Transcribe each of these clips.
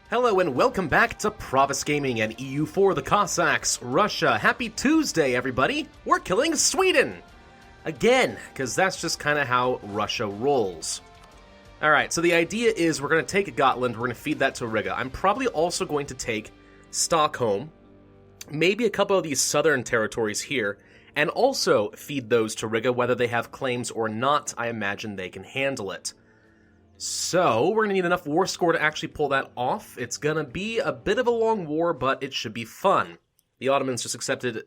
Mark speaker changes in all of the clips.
Speaker 1: Hello and welcome back to Pravus Gaming and EU4 the Cossacks, Russia. Happy Tuesday, everybody! We're killing Sweden! Again, because that's just kind of how Russia rolls. Alright, so the idea is we're going to take Gotland, we're going to feed that to Riga. I'm probably also going to take Stockholm, maybe a couple of these southern territories here, and also feed those to Riga, whether they have claims or not. I imagine they can handle it. So, we're going to need enough war score to actually pull that off. It's going to be a bit of a long war, but it should be fun. The Ottomans just accepted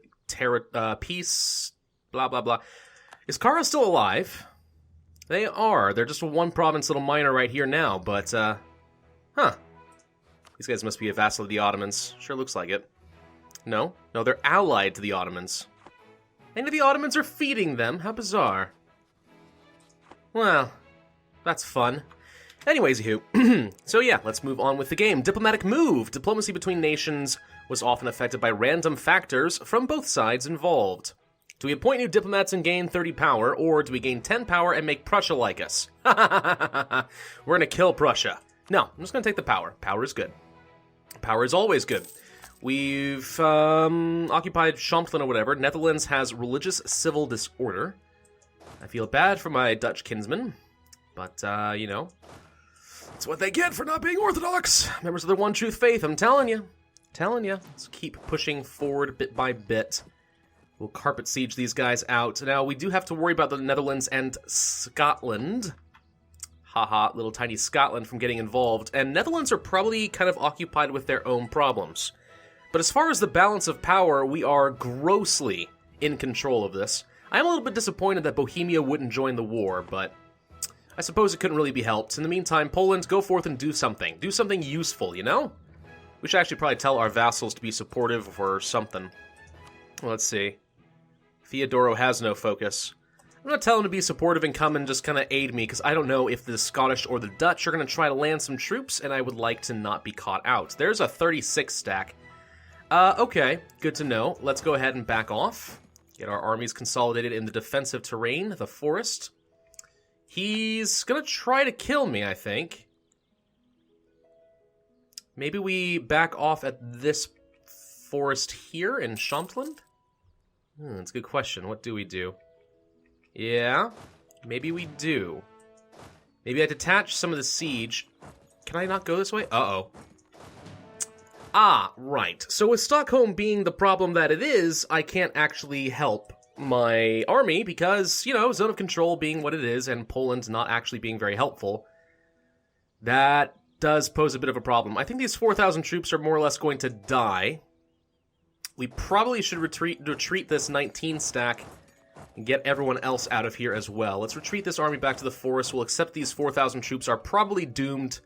Speaker 1: peace, blah, blah, blah. Is Kara still alive? They are. They're just a one-province little minor right here now, but, These guys must be a vassal of the Ottomans. Sure looks like it. No? No, they're allied to the Ottomans. And the Ottomans are feeding them. How bizarre. Well, that's fun. Anyways, so yeah, let's move on with the game. Diplomatic move. Diplomacy between nations was often affected by random factors from both sides involved. Do we appoint new diplomats and gain 30 power, or do we gain 10 power and make Prussia like us? We're gonna kill Prussia. No, I'm just gonna take the power. Power is good. Power is always good. We've occupied Champlain or whatever. Netherlands has religious civil disorder. I feel bad for my Dutch kinsmen, but, you know, it's what they get for not being Orthodox. Members of the One Truth Faith, I'm telling you. Let's keep pushing forward bit by bit. We'll carpet siege these guys out. Now, we do have to worry about the Netherlands and Scotland. Haha, little tiny Scotland from getting involved. And Netherlands are probably kind of occupied with their own problems. But as far as the balance of power, we are grossly in control of this. I'm a little bit disappointed that Bohemia wouldn't join the war, but I suppose it couldn't really be helped. In the meantime, Poland, go forth and do something. Do something useful, you know? We should actually probably tell our vassals to be supportive or something. Well, let's see. Theodoro has no focus. I'm going to tell him to be supportive and come and just kind of aid me, because I don't know if the Scottish or the Dutch are going to try to land some troops, and I would like to not be caught out. There's a 36 stack. Okay, good to know. Let's go ahead and back off. Get our armies consolidated in the defensive terrain, the forest. He's gonna try to kill me, I think. Maybe we back off at this forest here in Champlain? That's a good question. What do we do? Yeah, maybe we do. Maybe I detach some of the siege. Can I not go this way? Uh-oh. Ah, right. So with Stockholm being the problem that it is, I can't actually help my army because, you know, zone of control being what it is and Poland not actually being very helpful. That does pose a bit of a problem. I think these 4,000 troops are more or less going to die. We probably should retreat this 19 stack and get everyone else out of here as well. Let's retreat this army back to the forest. We'll accept these 4,000 troops are probably doomed.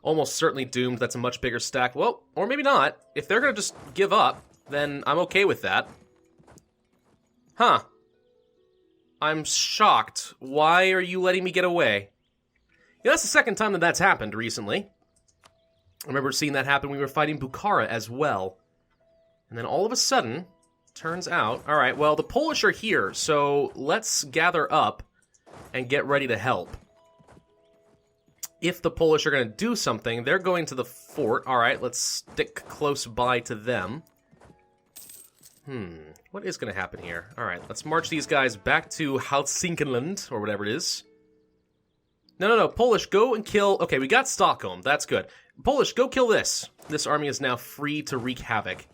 Speaker 1: Almost certainly doomed. That's a much bigger stack. Well, or maybe not. If they're going to just give up, then I'm okay with that. Huh. I'm shocked. Why are you letting me get away? Yeah, that's the second time that that's happened recently. I remember seeing that happen when we were fighting Bukhara as well. And then all of a sudden, turns out... Alright, well, the Polish are here, so let's gather up and get ready to help. If the Polish are going to do something, they're going to the fort. Alright, let's stick close by to them. What is going to happen here? Alright, let's march these guys back to Hälsingland, or whatever it is. No, Polish, go and kill... Okay, we got Stockholm, that's good. Polish, go kill this. This army is now free to wreak havoc.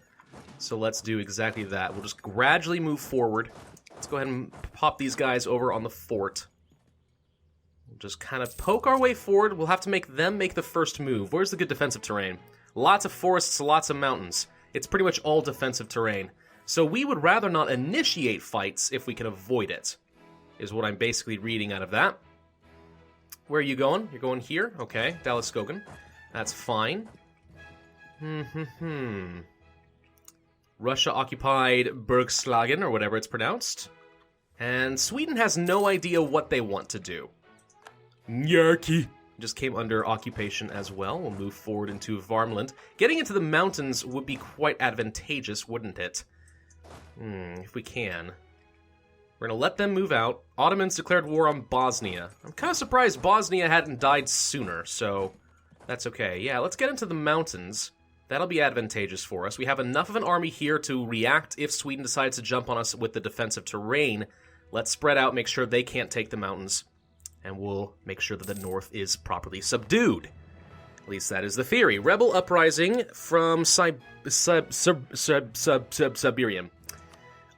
Speaker 1: So let's do exactly that. We'll just gradually move forward. Let's go ahead and pop these guys over on the fort. Just kind of poke our way forward. We'll have to make them make the first move. Where's the good defensive terrain? Lots of forests, lots of mountains. It's pretty much all defensive terrain. So we would rather not initiate fights if we can avoid it, is what I'm basically reading out of that. Where are you going? You're going here? Okay, Dalaskogan. That's fine. Russia occupied Bergslagen, or whatever it's pronounced. And Sweden has no idea what they want to do. Nyarki just came under occupation as well. We'll move forward into Varmland. Getting into the mountains would be quite advantageous, wouldn't it? If we can. We're going to let them move out. Ottomans declared war on Bosnia. I'm kind of surprised Bosnia hadn't died sooner, so That's okay. Yeah, let's get into the mountains. That'll be advantageous for us. We have enough of an army here to react if Sweden decides to jump on us with the defensive terrain. Let's spread out, make sure they can't take the mountains, and we'll make sure that the north is properly subdued. At least that is the theory. Rebel uprising from Siberian.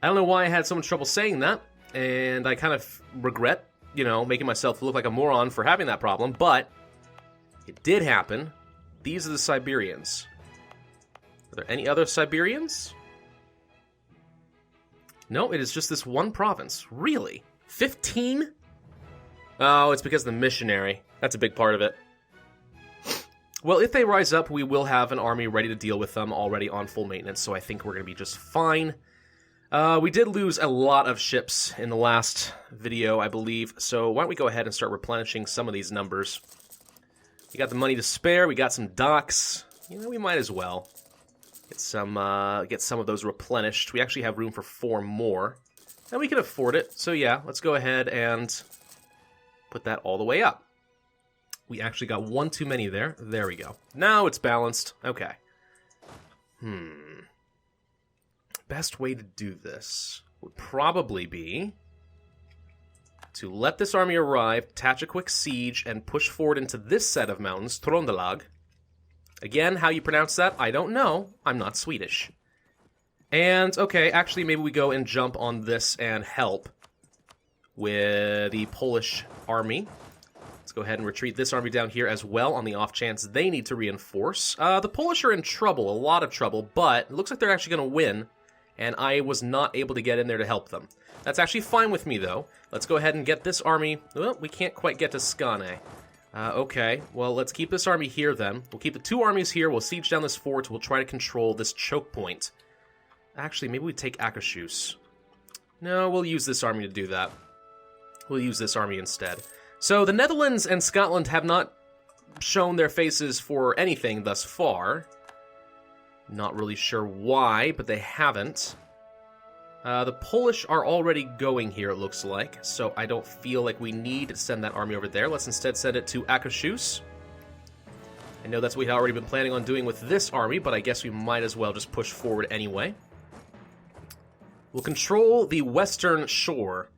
Speaker 1: I don't know why I had so much trouble saying that, and I kind of regret, you know, making myself look like a moron for having that problem, but it did happen. These are the Siberians. Are there any other Siberians? No, it is just this one province. Really? 15? Oh, it's because of the missionary. That's a big part of it. Well, if they rise up, we will have an army ready to deal with them already on full maintenance, so I think we're going to be just fine. We did lose a lot of ships in the last video, I believe, so why don't we go ahead and start replenishing some of these numbers. We got the money to spare, we got some docks. You know, we might as well get some of those replenished. We actually have room for 4 more, and we can afford it. So yeah, let's go ahead and put that all the way up. We actually got 1 too many there. There we go. Now it's balanced. Okay. Best way to do this would probably be to let this army arrive, attach a quick siege, and push forward into this set of mountains, Trondelag. Again, how you pronounce that, I don't know. I'm not Swedish. And, okay, actually, maybe we go and jump on this and help with the Polish army. Let's go ahead and retreat this army down here as well on the off chance they need to reinforce. The Polish are in trouble, a lot of trouble, but it looks like they're actually going to win, and I was not able to get in there to help them. That's actually fine with me, though. Let's go ahead and get this army... Well, we can't quite get to Skane. Okay, well, let's keep this army here, then. We'll keep the 2 armies here, we'll siege down this fort, we'll try to control this choke point. Actually, maybe we take Akashus. No, we'll use this army to do that. We'll use this army instead. So, the Netherlands and Scotland have not shown their faces for anything thus far. Not really sure why, but they haven't. The Polish are already going here, it looks like, so I don't feel like we need to send that army over there. Let's instead send it to Akashus. I know that's what we've already been planning on doing with this army, but I guess we might as well just push forward anyway. We'll control the western shore,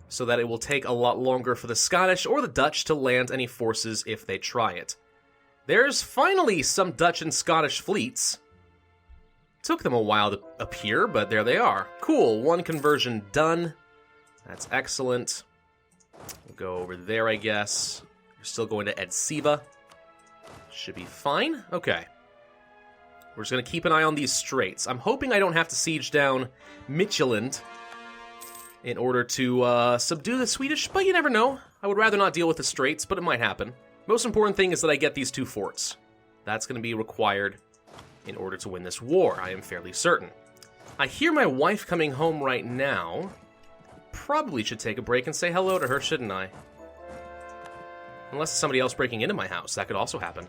Speaker 1: so that it will take a lot longer for the Scottish or the Dutch to land any forces if they try it. There's finally some Dutch and Scottish fleets. Took them a while to appear, but there they are. Cool, 1 conversion done. That's excellent. We'll go over there, I guess. We're still going to Edseva. Should be fine. Okay. We're just going to keep an eye on these straits. I'm hoping I don't have to siege down Midtjylland in order to subdue the Swedish, but you never know. I would rather not deal with the straits, but it might happen. Most important thing is that I get these 2 forts. That's going to be required in order to win this war, I am fairly certain. I hear my wife coming home right now. Probably should take a break and say hello to her, shouldn't I? Unless it's somebody else breaking into my house, that could also happen.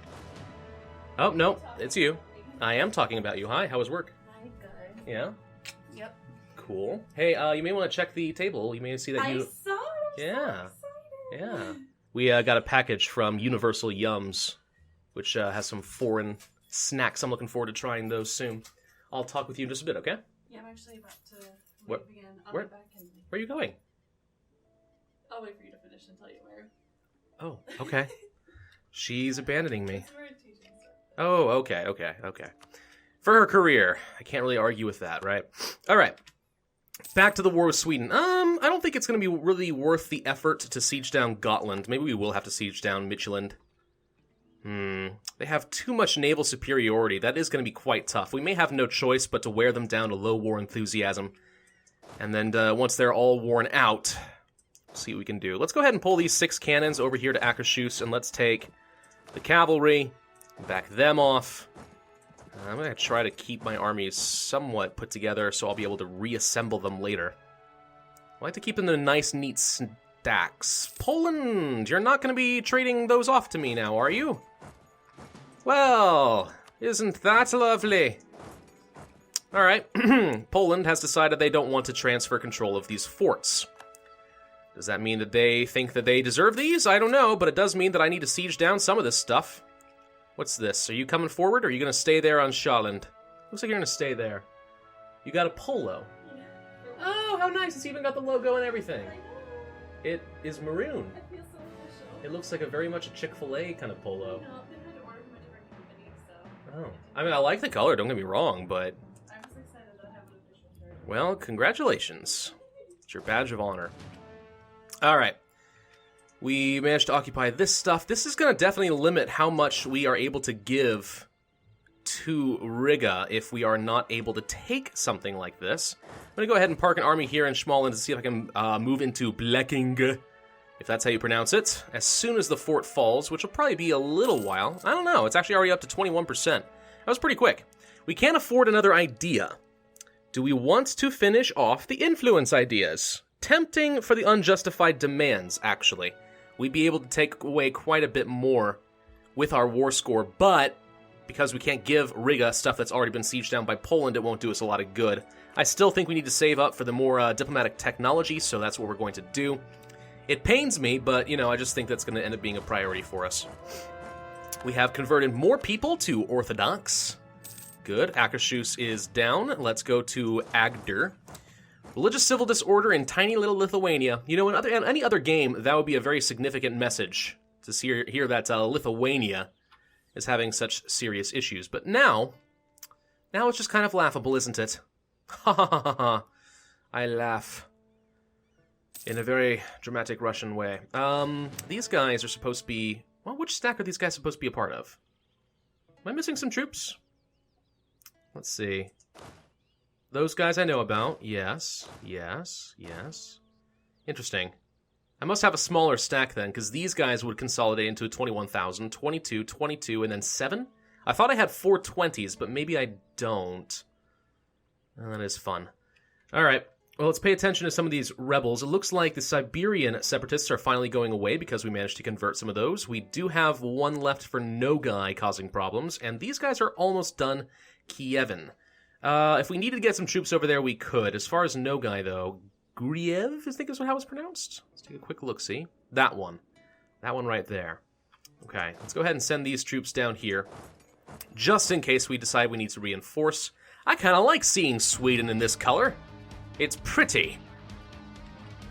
Speaker 1: Oh, no, it's you. I am talking about you. Hi, how was work?
Speaker 2: Hi, good.
Speaker 1: Yeah?
Speaker 2: Yep.
Speaker 1: Cool. Hey, you may want to check the table. You may see that you...
Speaker 2: I saw it.
Speaker 1: Yeah.
Speaker 2: So excited.
Speaker 1: Yeah. We got a package from Universal Yums, which has some foreign snacks. I'm looking forward to trying those soon. I'll talk with you in just a bit, okay?
Speaker 2: Yeah, I'm actually about to
Speaker 1: What-
Speaker 2: leave again. I'll
Speaker 1: where-
Speaker 2: be back in...
Speaker 1: Where are you going?
Speaker 2: I'll wait for you to finish and tell you where.
Speaker 1: Oh, okay. She's abandoning me.
Speaker 2: We're teaching stuff.
Speaker 1: Oh, okay. For her career. I can't really argue with that, right? Alright. Back to the war with Sweden. I don't think it's going to be really worth the effort to siege down Gotland. Maybe we will have to siege down Midtjylland. They have too much naval superiority. That is going to be quite tough. We may have no choice but to wear them down to low war enthusiasm. And then once they're all worn out, see what we can do. Let's go ahead and pull these 6 cannons over here to Akashus, and let's take the cavalry, back them off. I'm going to try to keep my armies somewhat put together so I'll be able to reassemble them later. I like to keep them in nice, neat stacks. Poland, you're not going to be trading those off to me now, are you? Well, isn't that lovely? Alright, Poland has decided they don't want to transfer control of these forts. Does that mean that they think that they deserve these? I don't know, but it does mean that I need to siege down some of this stuff. What's this? Are you coming forward, or are you going to stay there on Shawland? Looks like you're going to stay there. You got a polo.
Speaker 2: Yeah.
Speaker 1: Oh, how nice. It's even got the logo and everything.
Speaker 2: I know.
Speaker 1: It is maroon.
Speaker 2: I feel so official.
Speaker 1: It looks like a very much a Chick-fil-A kind of polo.
Speaker 2: You know, they had to order from a different company, so
Speaker 1: Oh. I mean, I like the color, don't get me wrong, but...
Speaker 2: I'm just excited that I have an official shirt.
Speaker 1: Well, congratulations. It's your badge of honor. Alright. We managed to occupy this stuff. This is going to definitely limit how much we are able to give to Riga if we are not able to take something like this. I'm going to go ahead and park an army here in Schmalland to see if I can move into Bleking, if that's how you pronounce it, as soon as the fort falls, which will probably be a little while. I don't know. It's actually already up to 21%. That was pretty quick. We can't afford another idea. Do we want to finish off the influence ideas? Tempting for the unjustified demands, actually. We'd be able to take away quite a bit more with our war score, but because we can't give Riga stuff that's already been sieged down by Poland, it won't do us a lot of good. I still think we need to save up for the more diplomatic technology, so that's what we're going to do. It pains me, but, you know, I just think that's going to end up being a priority for us. We have converted more people to Orthodox. Good. Akashus is down. Let's go to Agder. Religious civil disorder in tiny little Lithuania. You know, in any other game, that would be a very significant message to hear that Lithuania is having such serious issues. But now it's just kind of laughable, isn't it? Ha ha ha ha. I laugh. In a very dramatic Russian way. These guys are supposed to be... Well, which stack are these guys supposed to be a part of? Am I missing some troops? Let's see. Those guys I know about. Yes, yes, yes. Interesting. I must have a smaller stack then, because these guys would consolidate into 21,000, 22, 22, and then 7? I thought I had 4 20s, but maybe I don't. Well, that is fun. Alright, well, let's pay attention to some of these rebels. It looks like the Siberian separatists are finally going away because we managed to convert some of those. We do have one left for Nogai causing problems, and these guys are almost done Kievin. If we needed to get some troops over there, we could. As far as Nogai, though, Griev, I think is how it's pronounced. Let's take a quick look-see. That one. That one right there. Okay, let's go ahead and send these troops down here, just in case we decide we need to reinforce. I kind of like seeing Sweden in this color. It's pretty.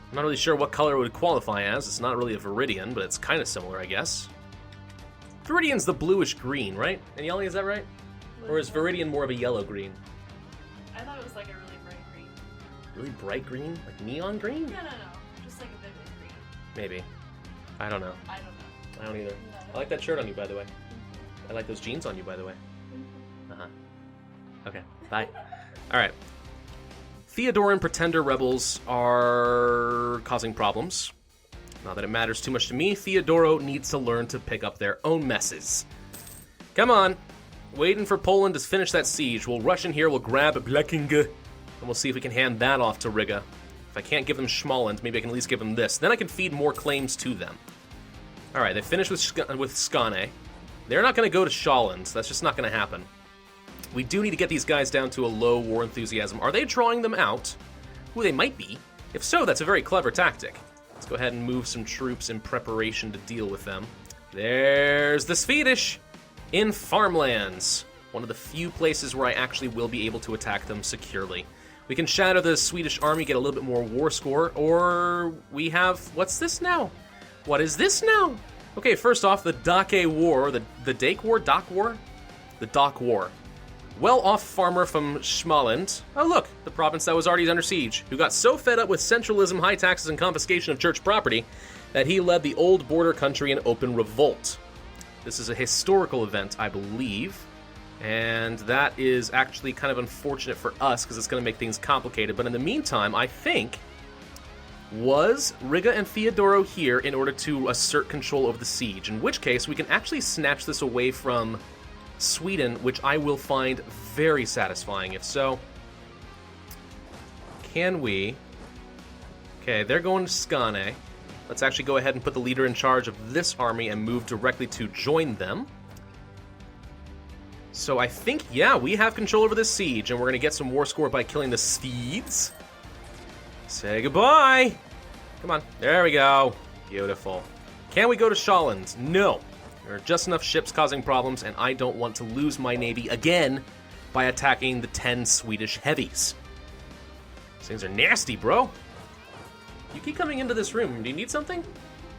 Speaker 1: I'm not really sure what color it would qualify as. It's not really a Viridian, but it's kind of similar, I guess. Viridian's the bluish-green, right? And Yali, is that right? Or is Viridian more of a yellow-green?
Speaker 2: I thought it was like a really bright green.
Speaker 1: Really bright green? Like neon green?
Speaker 2: No. Just like a vivid green.
Speaker 1: Maybe. I don't know.
Speaker 2: I don't know.
Speaker 1: I don't either.
Speaker 2: No.
Speaker 1: I like that shirt on you, by the way. I like those jeans on you, by the way. Uh-huh. Okay, bye. Alright. Theodoran pretender rebels are causing problems. Not that it matters too much to me, Theodoro needs to learn to pick up their own messes. Come on. Waiting for Poland to finish that siege. We'll rush in here, we'll grab Bleking, and we'll see if we can hand that off to Riga. If I can't give them Schmalland, maybe I can at least give them this. Then I can feed more claims to them. Alright, they finished with Skane. They're not going to go to Shawland. That's just not going to happen. We do need to get these guys down to a low war enthusiasm. Are they drawing them out? Ooh, they might be. If so, that's a very clever tactic. Let's go ahead and move some troops in preparation to deal with them. There's the Swedish in farmlands. One of the few places where I actually will be able to attack them securely. We can shadow the Swedish army, get a little bit more war score, or we have... What's this now? What is this now? Okay, first off, the Dake War, the Dake War? Dock War? The Dock War. Well-off farmer from Schmalland. Oh look, the province that was already under siege, who got so fed up with centralism, high taxes, and confiscation of church property that he led the old border country in open revolt. This is a historical event, I believe, and that is actually kind of unfortunate for us because it's going to make things complicated. But in the meantime, I think, was Riga and Theodoro here in order to assert control over the siege, in which case we can actually snatch this away from Sweden, which I will find very satisfying. If so, can we... Okay, they're going to Skane. Let's actually go ahead and put the leader in charge of this army and move directly to join them. So I think, yeah, we have control over this siege, and we're going to get some war score by killing the Swedes. Say goodbye! Come on, there we go. Beautiful. Can we go to Shawland? No. There are just enough ships causing problems, and I don't want to lose my navy again by attacking the 10 Swedish heavies. These things are nasty, bro. You keep coming into this room. Do you need something?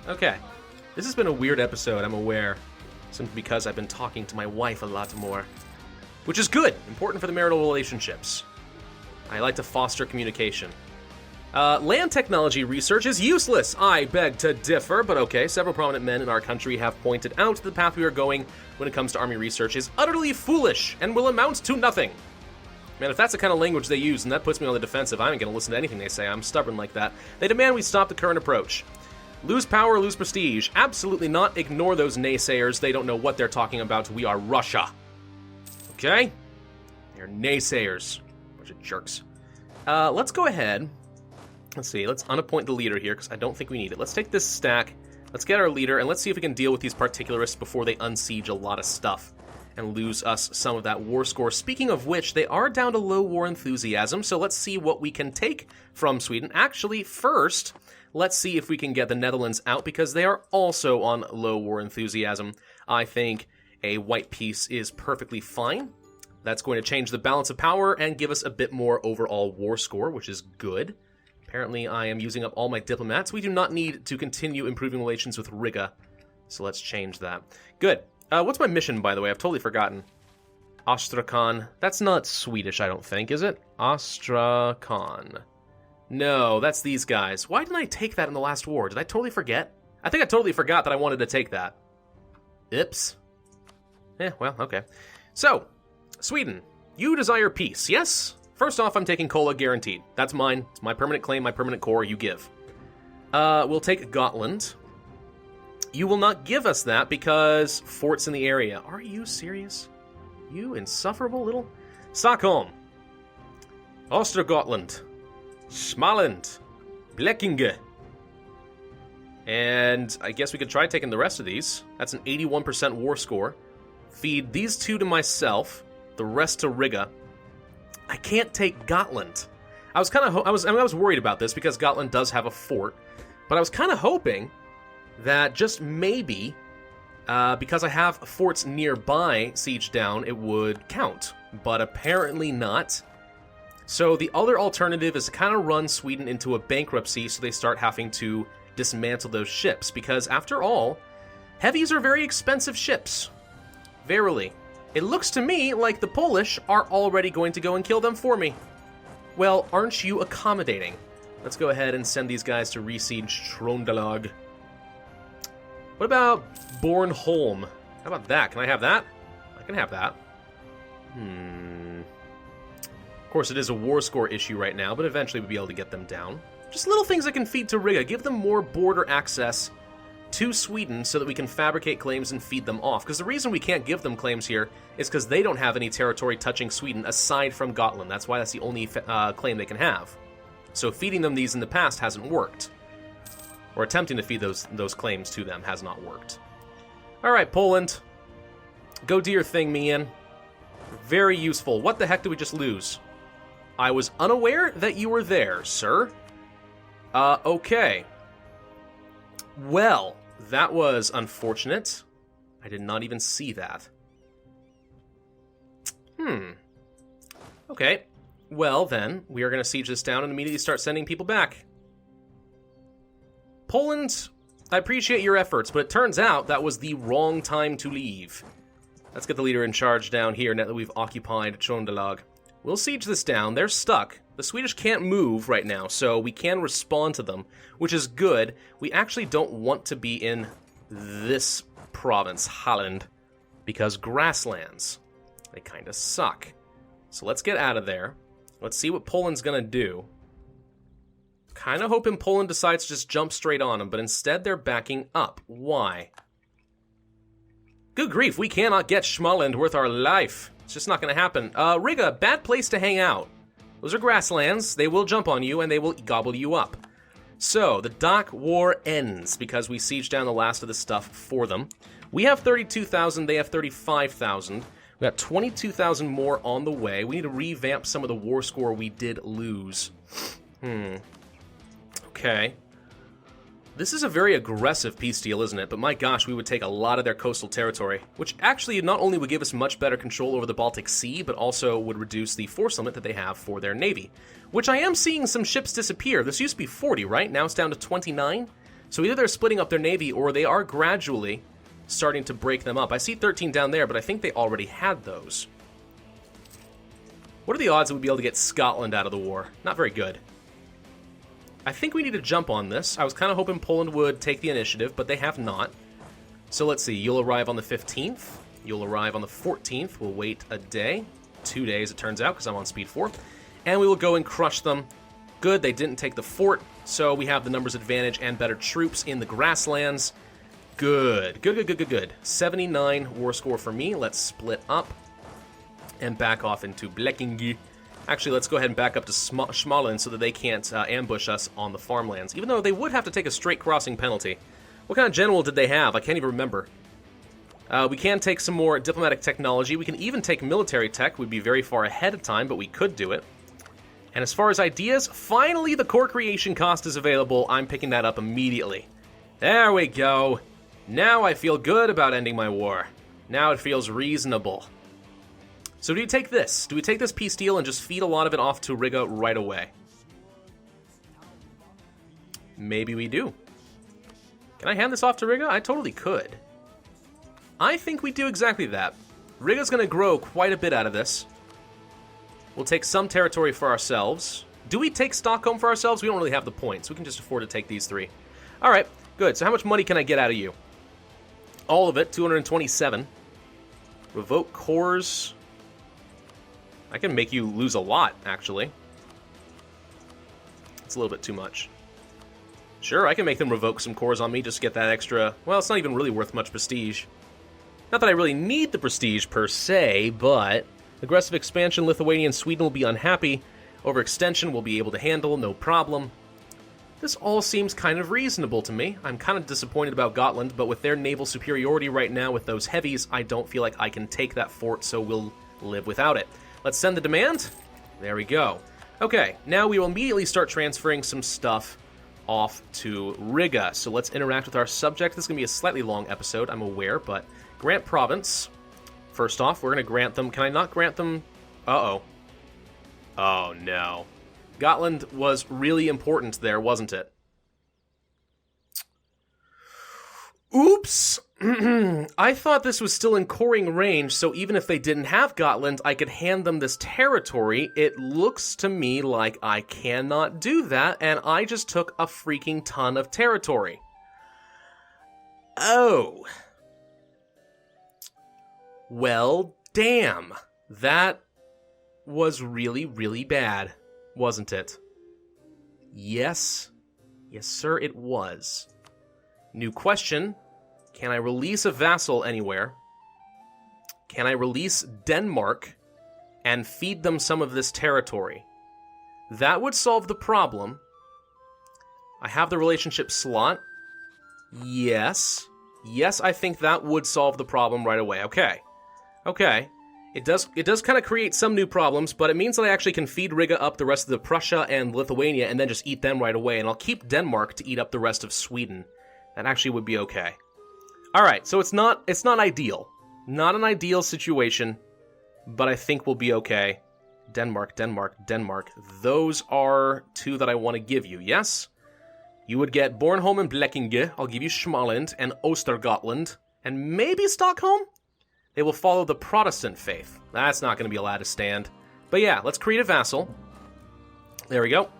Speaker 1: Okay. This has been a weird episode, I'm aware. Simply because I've been talking to my wife a lot more. Which is good. Important for the marital relationships. I like to foster communication. Land technology research is useless. I beg to differ, but okay. Several prominent men in our country have pointed out the path we are going when it comes to army research is utterly foolish and will amount to nothing. Man, if that's the kind of language they use and that puts me on the defensive, I ain't gonna listen to anything they say. I'm stubborn like that. They demand we stop the current approach. Lose power, lose prestige. Absolutely not. Ignore those naysayers. They don't know what they're talking about. We are Russia. Okay? They're naysayers. Bunch of jerks. Let's go ahead. Let's see. Let's unappoint the leader here, because I don't think we need it. Let's take this stack. Let's get our leader, and let's see if we can deal with these particularists before they unsiege a lot of stuff and lose us some of that war score. Speaking of which, they are down to low war enthusiasm, so let's see what we can take from Sweden. Actually, first, let's see if we can get the Netherlands out, because they are also on low war enthusiasm. I think a white peace is perfectly fine. That's going to change the balance of power and give us a bit more overall war score, which is good. Apparently, I am using up all my diplomats. We do not need to continue improving relations with Riga, so let's change that. Good. What's my mission, by the way? I've totally forgotten. Astrakhan. That's not Swedish, I don't think, is it? Astrakhan. No, that's these guys. Why didn't I take that in the last war? Did I totally forget? I think I totally forgot that I wanted to take that. Oops. Well, okay. So, Sweden, you desire peace, yes? First off, I'm taking Kola guaranteed. That's mine. It's my permanent claim, my permanent core. You give. We'll take Gotland. You will not give us that because forts in the area. Are you serious? You insufferable little... Stockholm. Östergötland. Småland. Blekinge. And I guess we could try taking the rest of these. That's an 81% war score. Feed these two to myself. The rest to Riga. I can't take Gotland. I was kind of I was worried about this because Gotland does have a fort, but I was kind of hoping that just maybe because I have forts nearby siege down, it would count, but apparently not. So the other alternative is to kind of run Sweden into a bankruptcy so they start having to dismantle those ships, because after all, heavies are very expensive ships. Verily. It looks to me like the Polish are already going to go and kill them for me. Well, aren't you accommodating? Let's go ahead and send these guys to resiege Trondelag. What about Bornholm? How about that? Can I have that? I can have that. Of course, it is a war score issue right now, but eventually we'll be able to get them down. Just little things I can feed to Riga. Give them more border access to Sweden so that we can fabricate claims and feed them off. Because the reason we can't give them claims here is because they don't have any territory touching Sweden aside from Gotland. That's why that's the only claim they can have. So feeding them these in the past hasn't worked. Or attempting to feed those claims to them has not worked. Alright, Poland. Go do your thing, Mian. Very useful. What the heck did we just lose? I was unaware that you were there, sir. Okay. Well, that was unfortunate. I did not even see that. Okay. Well, then, we are going to siege this down and immediately start sending people back. Poland, I appreciate your efforts, but it turns out that was the wrong time to leave. Let's get the leader in charge down here now that we've occupied Trondelag. We'll siege this down. They're stuck. The Swedish can't move right now, so we can respond to them, which is good. We actually don't want to be in this province, Holland, because grasslands, they kind of suck. So let's get out of there. Let's see what Poland's going to do. Kind of hoping Poland decides to just jump straight on them, but instead they're backing up. Why? Good grief, we cannot get Småland worth our life. It's just not going to happen. Riga, bad place to hang out. Those are grasslands. They will jump on you, and they will gobble you up. So, the dock war ends because we sieged down the last of the stuff for them. We have 32,000. They have 35,000. We got 22,000 more on the way. We need to revamp some of the war score we did lose. Okay. This is a very aggressive peace deal, isn't it? But my gosh, we would take a lot of their coastal territory, which actually not only would give us much better control over the Baltic Sea, but also would reduce the force limit that they have for their navy, which I am seeing some ships disappear. This used to be 40, right? Now it's down to 29. So either they're splitting up their navy or they are gradually starting to break them up. I see 13 down there, but I think they already had those. What are the odds that we'd be able to get Scotland out of the war? Not very good. I think we need to jump on this. I was kind of hoping Poland would take the initiative, but they have not. So let's see. You'll arrive on the 15th. You'll arrive on the 14th. We'll wait a day. 2 days, it turns out, because I'm on speed 4. And we will go and crush them. Good, they didn't take the fort, so we have the numbers advantage and better troops in the grasslands. Good. Good. 79 war score for me. Let's split up and back off into Blekinge. Actually, let's go ahead and back up to Småland so that they can't ambush us on the farmlands, even though they would have to take a straight crossing penalty. What kind of general did they have? I can't even remember. We can take some more diplomatic technology. We can even take military tech. We'd be very far ahead of time, but we could do it. And as far as ideas, finally the core creation cost is available. I'm picking that up immediately. There we go. Now I feel good about ending my war. Now it feels reasonable. So do we take this? Do we take this peace deal and just feed a lot of it off to Riga right away? Maybe we do. Can I hand this off to Riga? I totally could. I think we do exactly that. Riga's going to grow quite a bit out of this. We'll take some territory for ourselves. Do we take Stockholm for ourselves? We don't really have the points. We can just afford to take these 3. All right, good. So how much money can I get out of you? All of it, 227. Revoke cores. I can make you lose a lot, actually. It's a little bit too much. Sure, I can make them revoke some cores on me just to get that extra... Well, it's not even really worth much prestige. Not that I really need the prestige per se, but... Aggressive expansion, Lithuania and Sweden will be unhappy. Overextension we'll be able to handle, no problem. This all seems kind of reasonable to me. I'm kind of disappointed about Gotland, but with their naval superiority right now with those heavies, I don't feel like I can take that fort, so we'll live without it. Let's send the demand. There we go. Okay, now we will immediately start transferring some stuff off to Riga. So let's interact with our subject. This is going to be a slightly long episode, I'm aware, but grant province. First off, we're going to grant them... Can I not grant them... Uh-oh. Oh, no. Gotland was really important there, wasn't it? Oops! I thought this was still in coring range, so even if they didn't have Gotland, I could hand them this territory. It looks to me like I cannot do that, and I just took a freaking ton of territory. Oh. Well, damn. That was really, really bad, wasn't it? Yes. Yes, sir, it was. New question. Can I release a vassal anywhere? Can I release Denmark and feed them some of this territory? That would solve the problem. I have the relationship slot. Yes. Yes, I think that would solve the problem right away. Okay. Okay. It does kind of create some new problems, but it means that I actually can feed Riga up the rest of the Prussia and Lithuania and then just eat them right away, and I'll keep Denmark to eat up the rest of Sweden. That actually would be okay. Alright, so it's not ideal. Not an ideal situation, but I think we'll be okay. Denmark, Denmark, Denmark. Those are 2 that I want to give you, yes? You would get Bornholm and Blekinge. I'll give you Småland and Östergötland. And maybe Stockholm? They will follow the Protestant faith. That's not going to be allowed to stand. But yeah, let's create a vassal. There we go.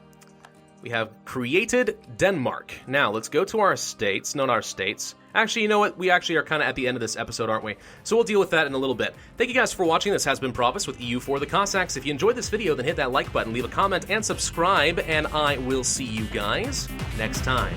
Speaker 1: We have created Denmark. Now, let's go to our estates. Not our states. Actually, you know what? We actually are kind of at the end of this episode, aren't we? So we'll deal with that in a little bit. Thank you guys for watching. This has been Pravus with EU for the Cossacks. If you enjoyed this video, then hit that like button, leave a comment, and subscribe, and I will see you guys next time.